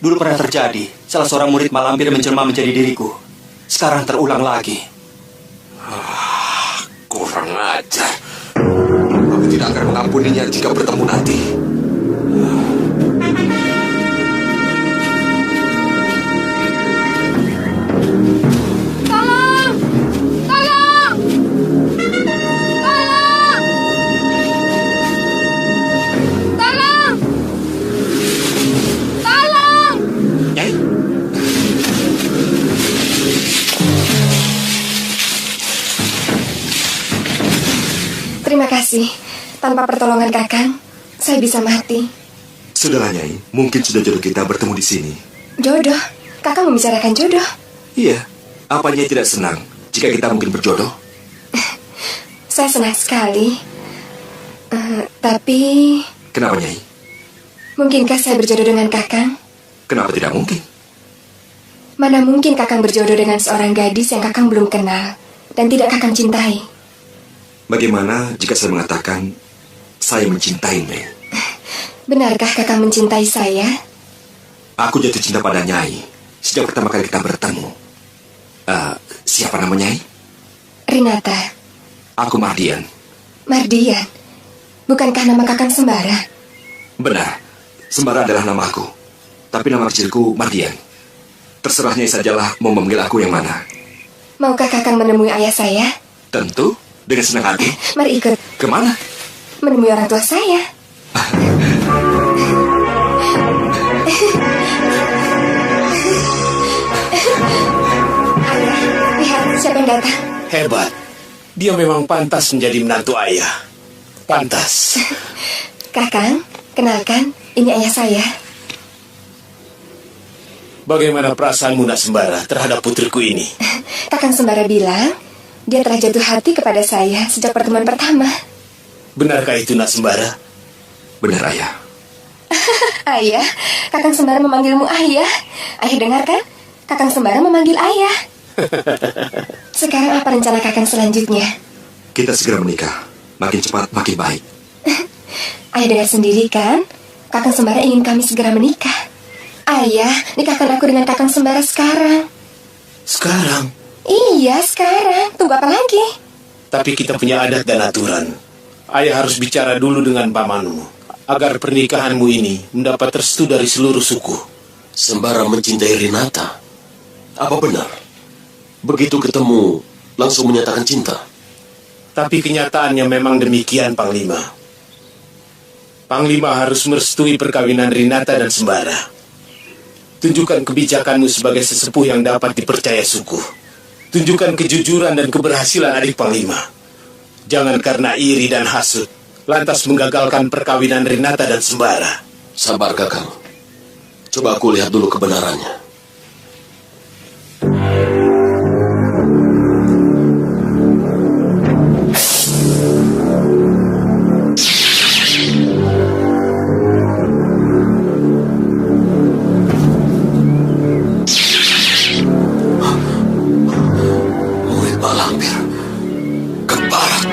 S4: Dulu pernah terjadi, salah seorang murid malampir menjelma menjadi diriku. Sekarang terulang lagi.
S9: Kurang ajar. Aku tidak akan mengampuninya jika bertemu nanti.
S5: Terima kasih. Tanpa pertolongan Kakang, saya bisa mati.
S6: Sudahlah, Nyai. Mungkin sudah jodoh kita bertemu di sini.
S5: Jodoh? Kakang membicarakan jodoh?
S6: Iya. Apa Nyai tidak senang jika kita mungkin berjodoh?
S5: Saya senang sekali. Tapi...
S6: Kenapa, Nyai?
S5: Mungkinkah saya berjodoh dengan Kakang?
S6: Kenapa tidak mungkin?
S5: Mana mungkin Kakang berjodoh dengan seorang gadis yang Kakang belum kenal dan tidak Kakang cintai?
S6: Bagaimana jika saya mengatakan saya mencintai Nyai?
S5: Benarkah Kakang mencintai saya?
S6: Aku jatuh cinta pada Nyai sejak pertama kali kita bertemu. Siapa nama Nyai?
S5: Rinata.
S6: Aku Mardian.
S5: Mardian? Bukankah nama Kakang Sembara?
S6: Benar, Sembara adalah nama aku. Tapi nama kecilku Mardian. Terserah Nyai sajalah mau memanggil aku yang mana.
S5: Maukah Kakang menemui ayah saya?
S6: Tentu, dengan senang hati.
S5: Mari ikut.
S6: Kemana?
S5: Menemui orang tua saya. Ayah, lihat siapa yang datang.
S3: Hebat. Dia memang pantas menjadi menantu ayah. Pantas.
S5: Kakang, kenalkan, ini ayah saya.
S3: Bagaimana perasaanmu, Nak Sembara, terhadap putriku ini?
S5: Kakang Sembara bilang, dia telah jatuh hati kepada saya sejak pertemuan pertama.
S3: Benarkah itu, Nak Sembara?
S6: Benar, Ayah.
S5: Ayah, Kakang Sembara memanggilmu ayah. Ayah dengar kan? Kakang Sembara memanggil ayah. Sekarang apa rencana Kakang selanjutnya?
S6: Kita segera menikah. Makin cepat, makin baik.
S5: Ayah dengar sendiri kan? Kakang Sembara ingin kami segera menikah. Ayah, nikahkan aku dengan Kakang Sembara sekarang.
S3: Sekarang?
S5: Iya, sekarang. Tunggu apa lagi?
S3: Tapi kita punya adat dan aturan. Ayah harus bicara dulu dengan pamanmu agar pernikahanmu ini mendapat restu dari seluruh suku.
S7: Sembara mencintai Rinata. Apa benar? Begitu ketemu, langsung menyatakan cinta.
S3: Tapi kenyataannya memang demikian, Panglima. Panglima harus merestui perkawinan Rinata dan Sembara. Tunjukkan kebijakanmu sebagai sesepuh yang dapat dipercaya suku. Tunjukkan kejujuran dan keberhasilan adik Panglima. Jangan karena iri dan hasut, lantas menggagalkan perkawinan Rinata dan Sembara.
S7: Sabar, Kakang. Coba aku lihat dulu kebenarannya. Murid Malampir ke barat.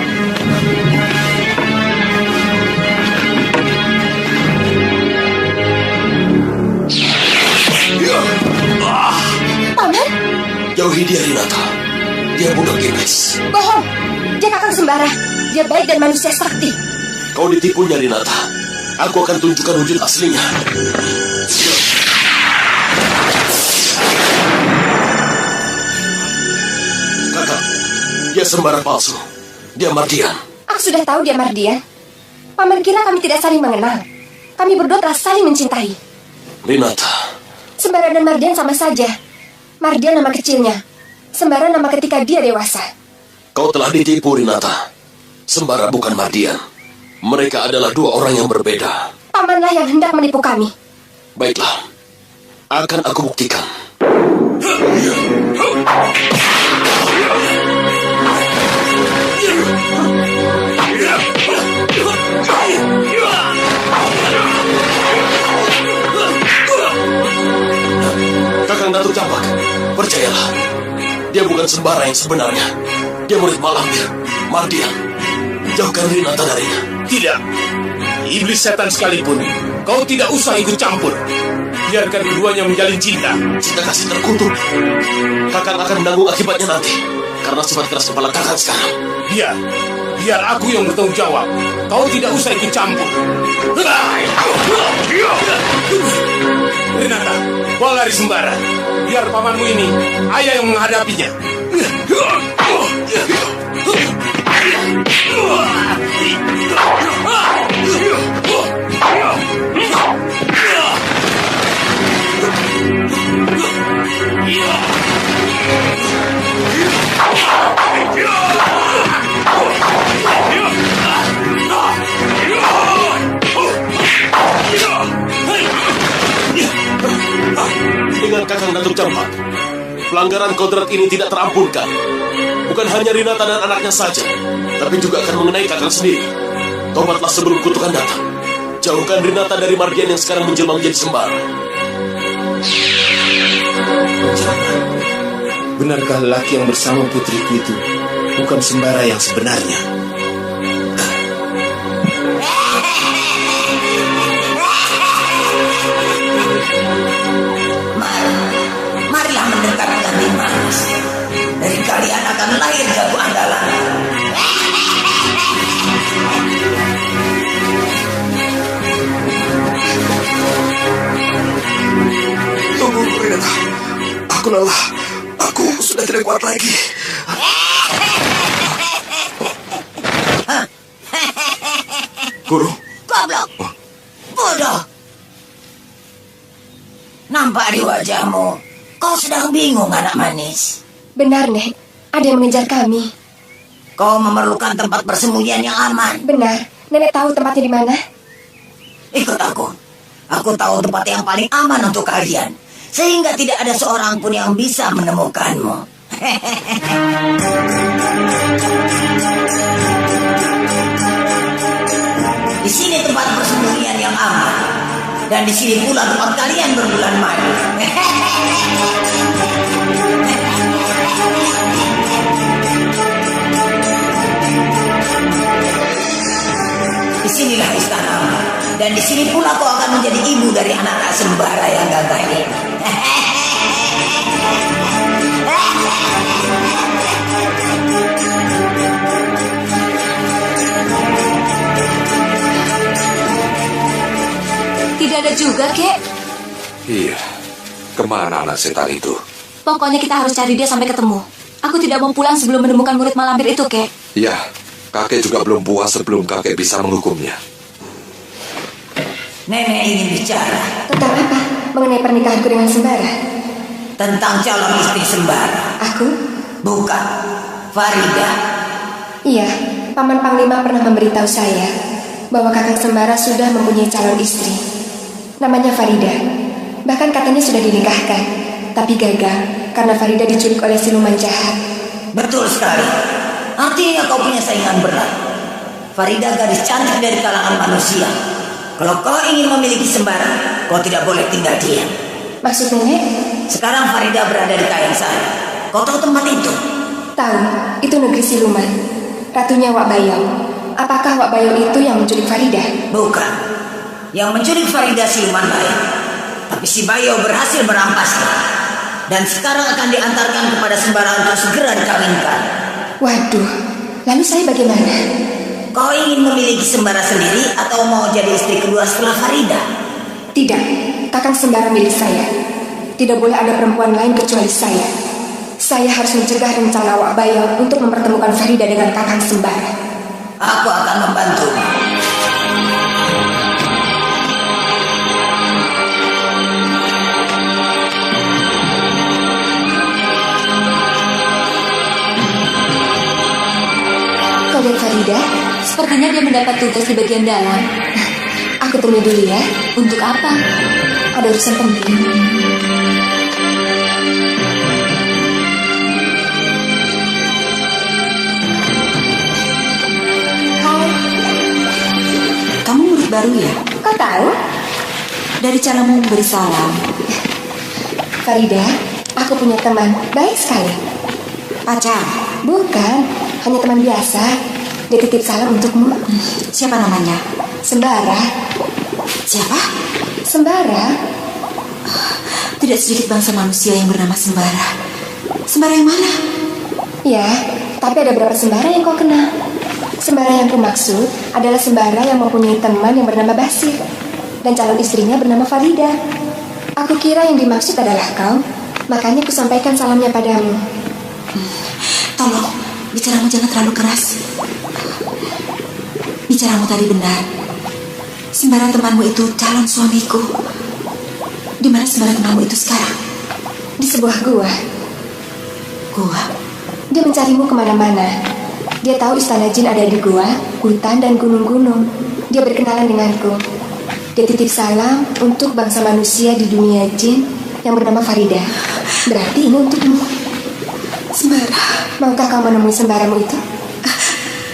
S5: Paman?
S7: Jauhi dia, Rinata. Dia budak iblis.
S5: Bohong. Dia Kakang Sembara. Dia baik dan manusia sakti.
S7: Kau ditipunya, Rinata. Aku akan tunjukkan wujud aslinya. Kakak, dia Sembara palsu. Dia Mardian.
S5: Aku sudah tahu dia Mardian. Paman kira kami tidak saling mengenal. Kami berdua telah saling mencintai.
S7: Rinata.
S5: Sembara dan Mardian sama saja. Mardian nama kecilnya. Sembara nama ketika dia dewasa.
S7: Kau telah ditipu, Rinata. Sembara bukan Mardian. Mereka adalah dua orang yang berbeda.
S5: Pamanlah yang hendak menipu kami.
S7: Baiklah. Akan aku buktikan. Kakang Datuk Campak, percayalah. Dia bukan Sembara yang sebenarnya. Dia murid Malampir, Mardian. Jauhkan Rinata darinya.
S3: Tidak. Iblis setan sekalipun, kau tidak usah ikut campur. Biarkan keduanya menjalin cinta.
S7: Cinta kasih terkutuk. Kakang akan menanggung akibatnya nanti. Karena sifat keras kepala Kakang sekarang.
S3: Biar aku yang bertanggung jawab. Kau tidak usah ikut campur. Rinata, bawa lari Sembara. Biar pamanmu ini, ayah yang menghadapinya.
S7: Ingat Kakang Datuk Campak, pelanggaran kodrat ini tidak terampunkan. Bukan hanya Rinata dan anaknya saja, tapi juga akan mengenai Kakang sendiri. Tobatlah sebelum kutukan datang. Jauhkan Rinata dari Mardian yang sekarang menjelma menjadi Sembara.
S3: Benarkah lelaki yang bersama putriku itu bukan Sembara yang sebenarnya?
S2: Marilah mendekat dengan Dimas. Dari kalian akan lahir jago andalan.
S6: Tunggu, Rinata. Aku lelah. Aku sudah tidak kuat lagi. Guru.
S2: Goblok. Bodoh. Nampak di wajahmu. Kau sedang bingung, anak manis.
S5: Benar, Nek. Ada yang mengejar kami.
S2: Kau memerlukan tempat persembunyian yang aman.
S5: Benar. Nenek tahu tempatnya di mana?
S2: Ikut aku. Aku tahu tempat yang paling aman untuk kalian. Sehingga tidak ada seorang pun yang bisa menemukanmu. Di sini tempat persembunyian yang aman. Dan di sini pula tempat kalian berbulan madu. Disinilah istanamu. Dan di sini pula kau akan menjadi ibu dari anak-anak Sembara yang gagah ini.
S10: Tidak ada juga, Kek.
S9: Iya. Kemana anak setan itu?
S10: Pokoknya kita harus cari dia sampai ketemu. Aku tidak mau pulang sebelum menemukan murid Malampir itu, Kek.
S9: Ya, kakek juga belum puas sebelum kakek bisa menghukumnya.
S2: Nenek ingin bicara.
S5: Tentang apa? mengenai pernikahanku dengan Sembara?
S2: Tentang calon istri Sembara.
S5: Aku?
S2: Bukan, Farida.
S5: Iya, Paman Panglima pernah memberitahu saya bahwa kakak Sembara sudah mempunyai calon istri. Namanya Farida. Bahkan katanya sudah dinikahkan, tapi gagal karena Farida diculik oleh siluman jahat.
S2: Betul sekali. Artinya kau punya saingan berat. Farida gadis cantik dari kalangan manusia. Kalau kau ingin memiliki Sembara, kau tidak boleh tinggal diam.
S5: Maksud nenek?
S2: Sekarang Farida berada di Kayangsari. Kau tahu tempat itu?
S5: Tahu, itu negeri siluman. Ratunya Wak Bayau. Apakah Wak Bayau itu yang menculik Farida?
S2: Bukan. Yang menculik Farida siluman lain. Tapi si Bayau berhasil merampasnya. Dan sekarang akan diantarkan kepada Sembara untuk segera dikawinkan.
S5: Waduh, lalu saya bagaimana?
S2: Kau ingin memiliki Sembara sendiri atau mau jadi istri kedua setelah Farida?
S5: Tidak, Kakang Sembara milik saya. Tidak boleh ada perempuan lain kecuali saya. Saya harus mencegah rencana Wak Bayau untuk mempertemukan Farida dengan Kakang Sembara.
S2: Aku akan membantu.
S5: Kau lihat Farida?
S10: Sepertinya dia mendapat tugas di bagian dalam.
S5: Aku temui dulu ya.
S10: Untuk apa?
S5: Ada urusan penting. Hai.
S10: Kamu murid baru ya?
S5: Kau tahu?
S10: Dari caramu memberi salam.
S5: Farida, aku punya teman baik sekali.
S10: Pacar?
S5: Bukan, hanya teman biasa. Dia titip salam untukmu.
S10: Siapa namanya?
S5: Sembara.
S10: Siapa?
S5: Sembara.
S10: Tidak sedikit bangsa manusia yang bernama Sembara. Sembara yang mana?
S5: Ya, tapi ada beberapa Sembara yang kau kenal. Sembara yang kumaksud adalah Sembara yang mempunyai teman yang bernama Basir dan calon istrinya bernama Farida. Aku kira yang dimaksud adalah kau, makanya kusampaikan salamnya padamu.
S10: Tolong, bicaramu jangan terlalu keras. Bicaramu tadi benar. Sembara temanmu itu calon suamiku. Di mana Sembara temanmu itu sekarang?
S5: Di sebuah gua.
S10: Gua?
S5: Dia mencarimu kemana-mana. Dia tahu istana jin ada di gua, hutan, dan gunung-gunung. Dia berkenalan denganku. Dia titip salam untuk bangsa manusia di dunia jin yang bernama Farida. Berarti ini untukmu.
S10: Sembara,
S5: maukah kau menemui Sembaramu itu?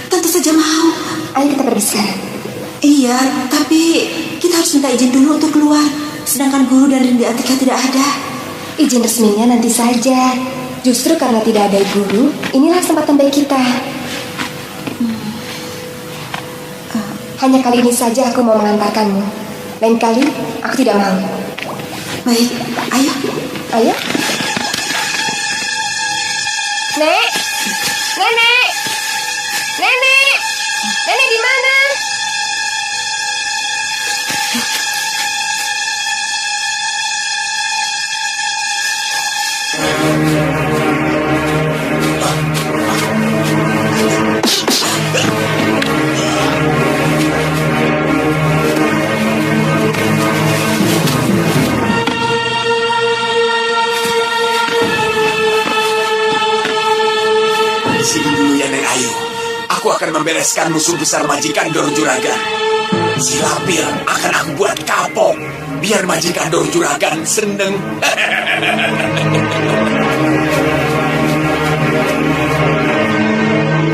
S10: Tentu saja mau.
S5: Ayo kita pergi sekarang.
S10: Iya, tapi kita harus minta izin dulu untuk keluar. Sedangkan guru dan Rindi Atika tidak ada.
S5: Izin resminya nanti saja. Justru karena tidak ada guru, inilah kesempatan baik kita. Hanya kali ini saja aku mau mengantarkanmu. Lain kali, aku tidak mau.
S10: Baik, ayo.
S5: Ayo. Nek! Nenek! Nenek! Nenek di mana?
S1: Aku akan membereskan musuh besar majikan Doro Juragan. Si Lampir akan aku buat kapok, biar majikan Doro Juragan seneng.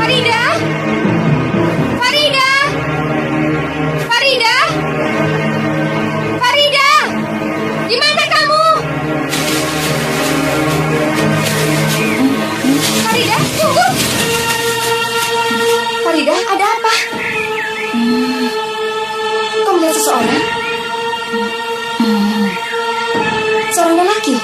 S5: Farida! Farida! Farida! Farida! Di mana kamu? Farida, tunggu! Farida, ada apa? Kau melihat seseorang? Seorang lelaki?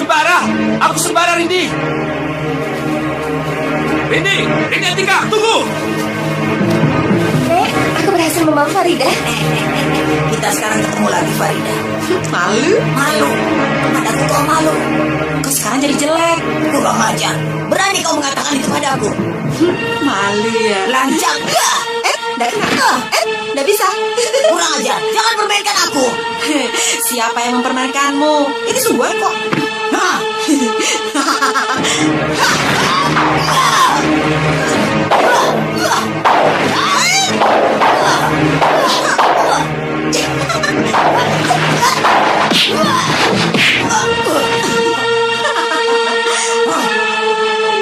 S1: Sembara! Aku Sembara, Rindi! Rindi Antika, tunggu!
S5: Nek, aku berhasil membawa Farida.
S2: Kita sekarang ketemu lagi, Farida.
S8: Malu?
S2: Malu. Padaku kau malu.
S8: Kau sekarang jadi jelek.
S2: Kurang ajar. Berani kau mengatakan itu padaku.
S8: Malu ya.
S2: Lancang.
S8: Nggak kena. Nggak bisa.
S2: Kurang ajar. Jangan permainkan aku.
S8: Siapa yang mempermainkanmu? Ini sungguhan kok.
S2: Hah?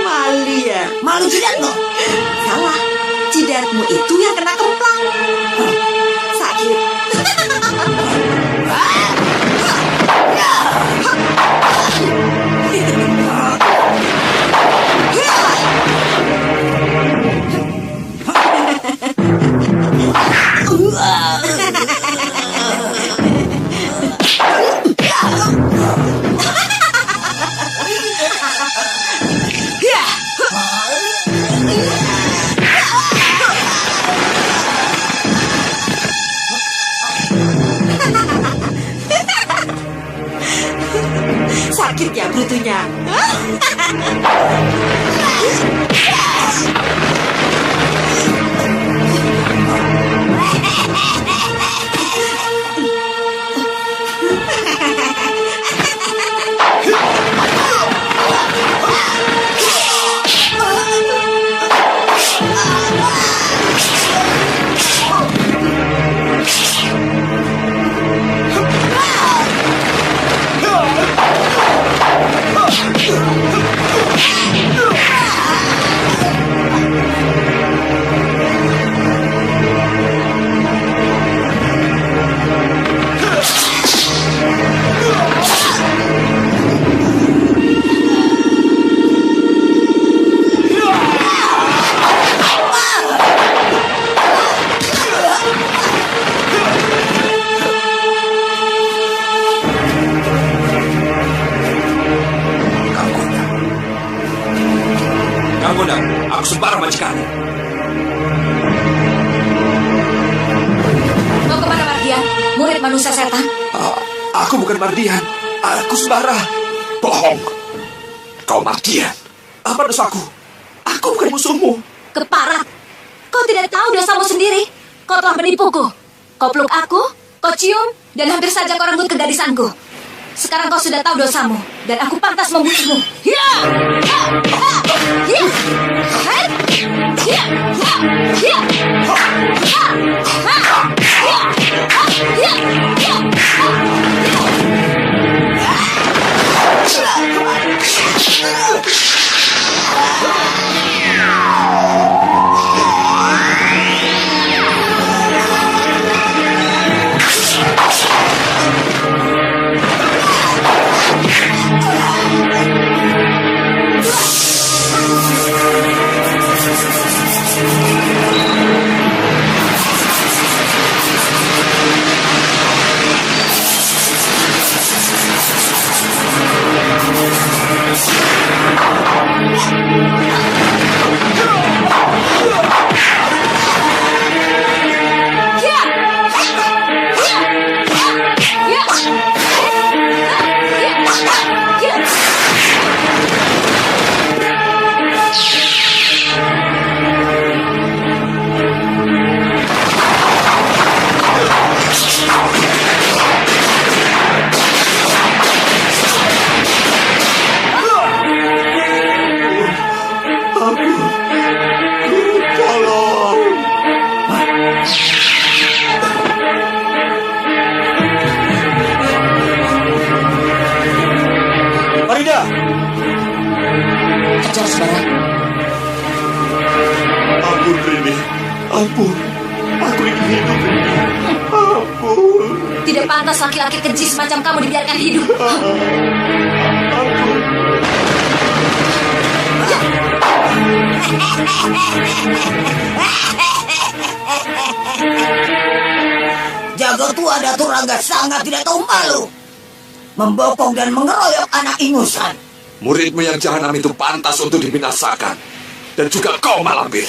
S8: Malu ya?
S2: Malu jidatmu?
S8: Salah. Jidatmu itu yang kena kemplang. Sakit. Sakit ya brutunya.
S1: Aku Sembara majikanmu.
S10: Mau kemana Mardian? Murid manusia setan?
S9: Aku bukan Mardian. Aku Sembara.
S1: Bohong. Kau Mardian.
S9: Apa dosaku? Aku bukan musuhmu.
S10: Keparat. Kau tidak tahu dosamu sendiri. Kau telah menipuku. Kau peluk aku, kau cium, dan hampir saja kau renggut kegadisanku. Sekarang kau sudah tahu dosamu, dan aku pantas membunuhmu. Ya! Ya! Ya! Ya! Ya!
S9: Ampun, Rini. Ampun. Aku ingin hidup, Rini. Ampun.
S10: Tidak pantas laki-laki keji semacam kamu dibiarkan hidup.
S9: Ampun.
S2: Jaga tua Datuk Rangga sangat tidak tahu malu. membokong dan mengeroyok anak ingusan.
S9: Muridmu yang jahanam itu pantas untuk dibinasakan. Dan juga kau, Malampir.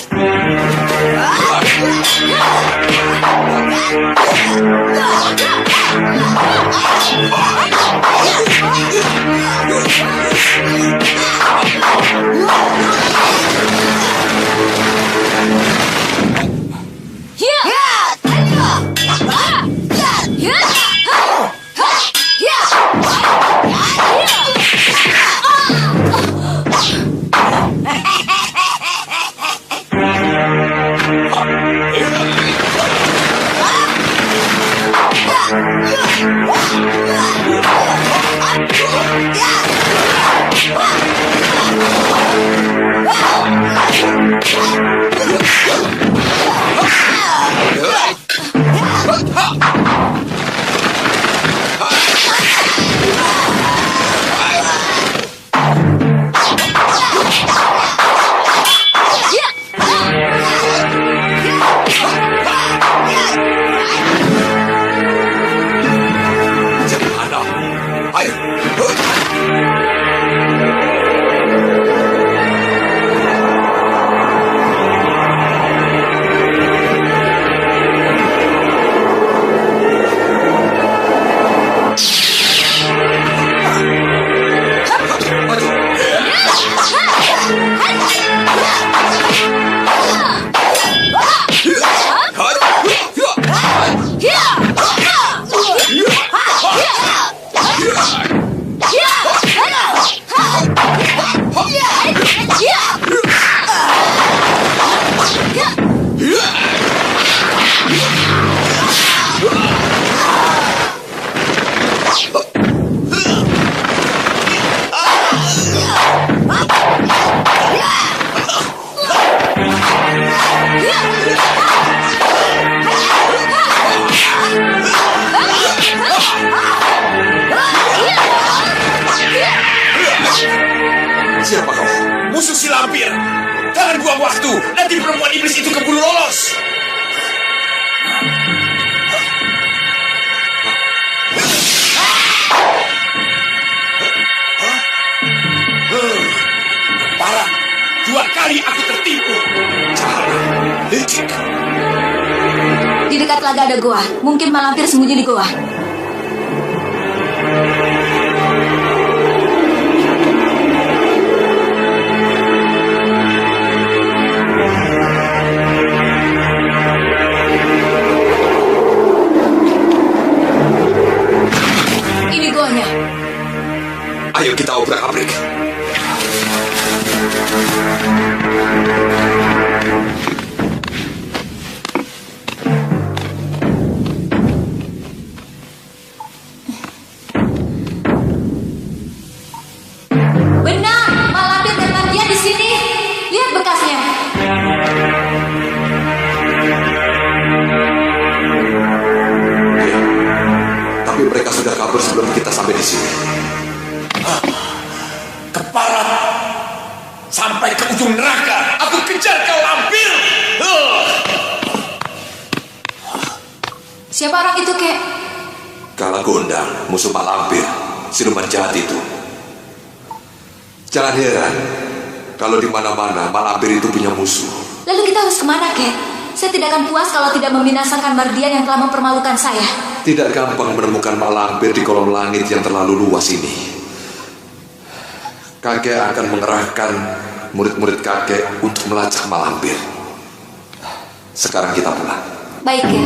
S1: Siapa kau? Musuh si lampir. Jangan buang waktu. Nanti perempuan iblis itu keburu lolos. Parah. 2 kali aku tertipu. Licik.
S10: Di dekat telaga ada goa. Mungkin Malampir sembunyi di goa. Ini goanya.
S9: Ayo kita obrak-abrik.
S10: Benar, Malampir dan Mardia di sini. Lihat bekasnya.
S9: Tapi mereka sudah kabur sebelum kita sampai di sini.
S1: Keparat. Sampai ke ujung neraka. Aku kejar kau lampir.
S10: Siapa orang itu, Kek?
S9: Kala Gondang, musuh Malampir, siluman jahat itu. Jangan heran kalau di mana-mana Malampir itu punya musuh.
S10: Lalu kita harus kemana, Kek? Saya tidak akan puas kalau tidak membinasakan Mardian yang telah mempermalukan saya.
S9: Tidak gampang menemukan Malampir di kolom langit yang terlalu luas ini. Kakek akan mengerahkan murid-murid kakek untuk melacak Malampir. Sekarang kita pulang.
S10: Baik, Kek.